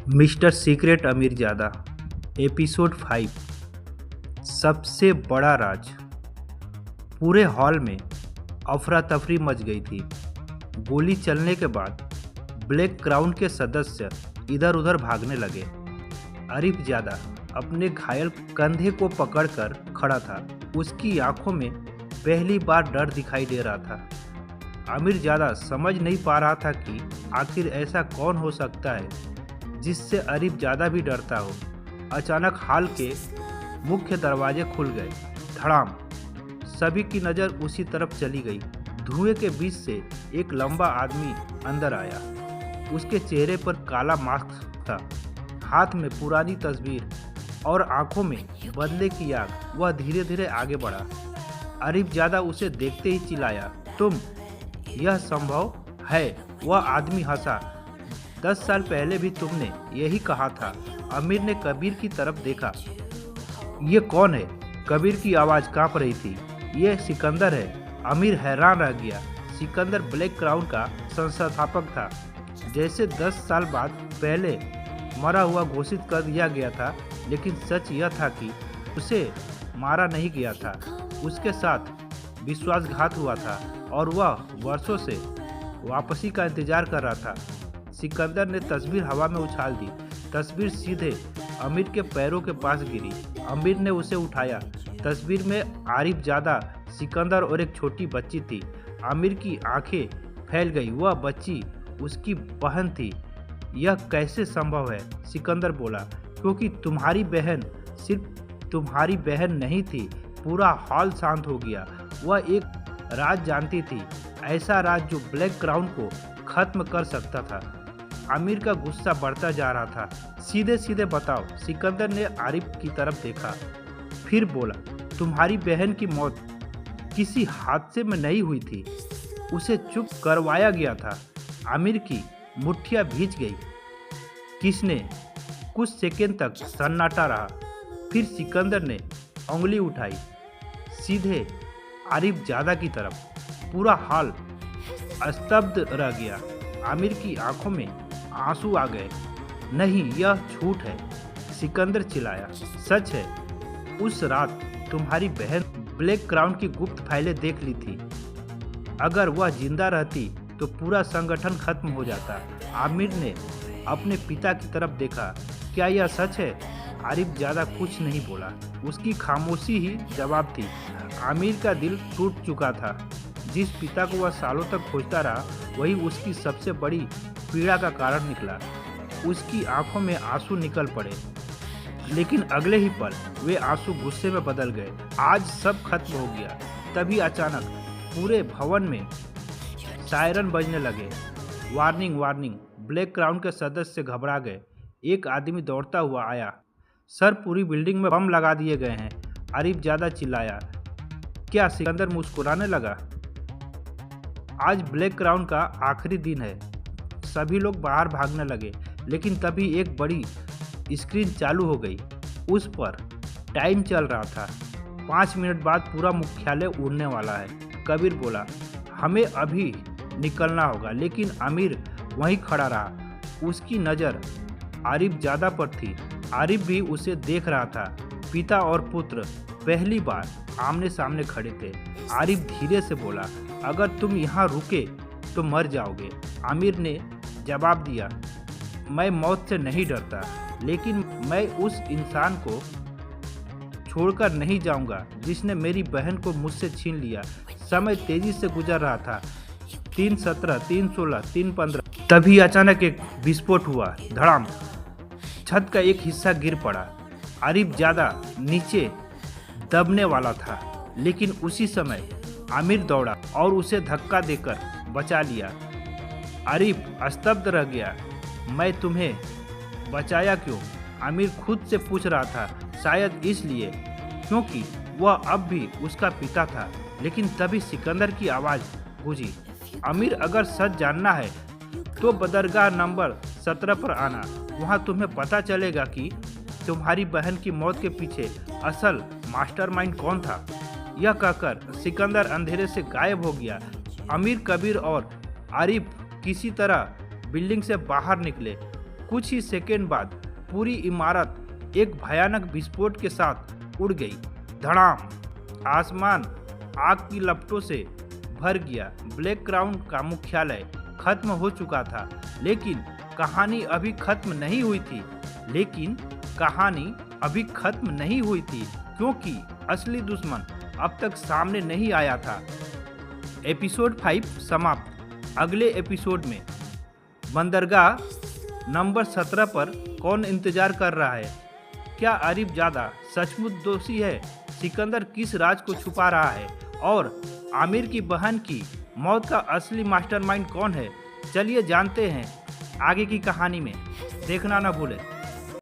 Mister secret अमीरजादा episode 5। सबसे बड़ा राज। पूरे हॉल में अफरा तफरी मच गई थी। गोली चलने के बाद ब्लैक क्राउन के सदस्य इधर उधर भागने लगे। अरीफजादा अपने घायल कंधे को पकड़कर खड़ा था। उसकी आंखों में पहली बार डर दिखाई दे रहा था। अमीरजादा समझ नहीं पा रहा था कि आखिर ऐसा कौन हो सकता है जिससे अरीफजादा भी डरता हो। अचानक हॉल के मुख्य दरवाजे खुल गए। धड़ाम। सभी की नज़र उसी तरफ चली गई। धुएं के बीच से एक लंबा आदमी अंदर आया। उसके चेहरे पर काला मास्क था, हाथ में पुरानी तस्वीर और आंखों में बदले की आग। वह धीरे धीरे आगे बढ़ा। अरीफजादा उसे देखते ही चिल्लाया, तुम! यह संभव है? वह आदमी हंसा। 10 साल पहले भी तुमने यही कहा था। अमीर ने कबीर की तरफ देखा। ये कौन है? कबीर की आवाज़ कांप रही थी। ये सिकंदर है। अमीर हैरान रह गया। सिकंदर ब्लैक क्राउन का संस्थापक था, जैसे 10 साल बाद पहले मरा हुआ घोषित कर दिया गया था। लेकिन सच यह था कि उसे मारा नहीं गया था, उसके साथ विश्वासघात हुआ था और वह वर्षों से वापसी का इंतजार कर रहा था। सिकंदर ने तस्वीर हवा में उछाल दी। तस्वीर सीधे अमीर के पैरों के पास गिरी। अमीर ने उसे उठाया। तस्वीर में आरिफजादा, सिकंदर और एक छोटी बच्ची थी। अमीर की आंखें फैल गई। वह बच्ची उसकी बहन थी। यह कैसे संभव है? सिकंदर बोला, क्योंकि तुम्हारी बहन सिर्फ तुम्हारी बहन नहीं थी। पूरा हॉल शांत हो गया। वह एक राज जानती थी, ऐसा राज जो ब्लैक क्राउन को खत्म कर सकता था। आमिर का गुस्सा बढ़ता जा रहा था। सीधे सीधे बताओ। सिकंदर ने आरिफ की तरफ देखा, फिर बोला, तुम्हारी बहन की मौत किसी हादसे में नहीं हुई थी, उसे चुप करवाया गया था। आमिर की मुट्ठियां भीज गई। किसने? कुछ सेकंड तक सन्नाटा रहा। फिर सिकंदर ने उंगली उठाई, सीधे अरीफजादा की तरफ। पूरा हॉल स्तब्ध रह गया। आमिर की आंखों में आंसू आ गए। नहीं, यह झूठ है, सिकंदर चिल्लाया। सच है। उस रात तुम्हारी बहन ब्लैक क्राउन की गुप्त फाइलें देख ली थी। अगर वह जिंदा रहती तो पूरा संगठन खत्म हो जाता। आमिर ने अपने पिता की तरफ देखा। क्या यह सच है? अरीफजादा कुछ नहीं बोला। उसकी खामोशी ही जवाब थी। आमिर का दिल टूट चुका था। जिस पिता को वह सालों तक खोजता रहा, वही उसकी सबसे बड़ी पीड़ा का कारण निकला। उसकी आंखों में आंसू निकल पड़े, लेकिन अगले ही पल वे आंसू गुस्से में बदल गए। आज सब खत्म हो गया। तभी अचानक पूरे भवन में सायरन बजने लगे। Warning, warning! ब्लैक क्राउन के सदस्य घबरा गए। एक आदमी दौड़ता हुआ आया। सर, पूरी बिल्डिंग में बम लगा दिए गए हैं, अरीफजादा चिल्लाया। क्या? सिकंदर मुस्कुराने लगा। आज ब्लैक क्राउन का आखिरी दिन है। सभी लोग बाहर भागने लगे, लेकिन तभी एक बड़ी स्क्रीन चालू हो गई। उस पर टाइम चल रहा था। 5 मिनट बाद पूरा मुख्यालय उड़ने वाला है। कबीर बोला, हमें अभी निकलना होगा। लेकिन आमिर वहीं खड़ा रहा। उसकी नज़र अरीफजादा पर थी। आरिफ भी उसे देख रहा था। पिता और पुत्र पहली बार आमने सामने खड़े थे। आरिफ धीरे से बोला, अगर तुम यहाँ रुके तो मर जाओगे। आमिर ने जवाब दिया, मैं मौत से नहीं डरता, लेकिन मैं उस इंसान को छोड़कर नहीं जाऊंगा जिसने मेरी बहन को मुझसे छीन लिया। समय तेजी से गुजर रहा था। 3:17, 3:16, 3:15। तभी अचानक एक विस्फोट हुआ। धड़ाम! छत का एक हिस्सा गिर पड़ा। अरीफजादा नीचे दबने वाला था, लेकिन उसी समय आमिर दौड़ा और उसे धक्का देकर बचा लिया। आरिफ स्तब्ध रह गया। मैं तुम्हें बचाया क्यों? आमिर खुद से पूछ रहा था। शायद इसलिए क्योंकि वह अब भी उसका पिता था। लेकिन तभी सिकंदर की आवाज़ गूंजी, आमिर, अगर सच जानना है तो बदरगाह नंबर 17 पर आना। वहाँ तुम्हें पता चलेगा कि तुम्हारी बहन की मौत के पीछे असल मास्टरमाइंड कौन था। यह कहकर सिकंदर अंधेरे से गायब हो गया। अमीर, कबीर और आरिफ किसी तरह बिल्डिंग से बाहर निकले। कुछ ही सेकेंड बाद पूरी इमारत एक भयानक विस्फोट के साथ उड़ गई। धड़ाम! आसमान आग की लपटों से भर गया। ब्लैक क्राउन का मुख्यालय खत्म हो चुका था, लेकिन कहानी अभी खत्म नहीं हुई थी क्योंकि असली दुश्मन अब तक सामने नहीं आया था। एपिसोड 5 समाप्त। अगले एपिसोड में बंदरगाह नंबर 17 पर कौन इंतजार कर रहा है? क्या आरिफ ज़्यादा सचमुच दोषी है? सिकंदर किस राज को छुपा रहा है? और आमिर की बहन की मौत का असली मास्टरमाइंड कौन है? चलिए जानते हैं आगे की कहानी में। देखना ना भूलें।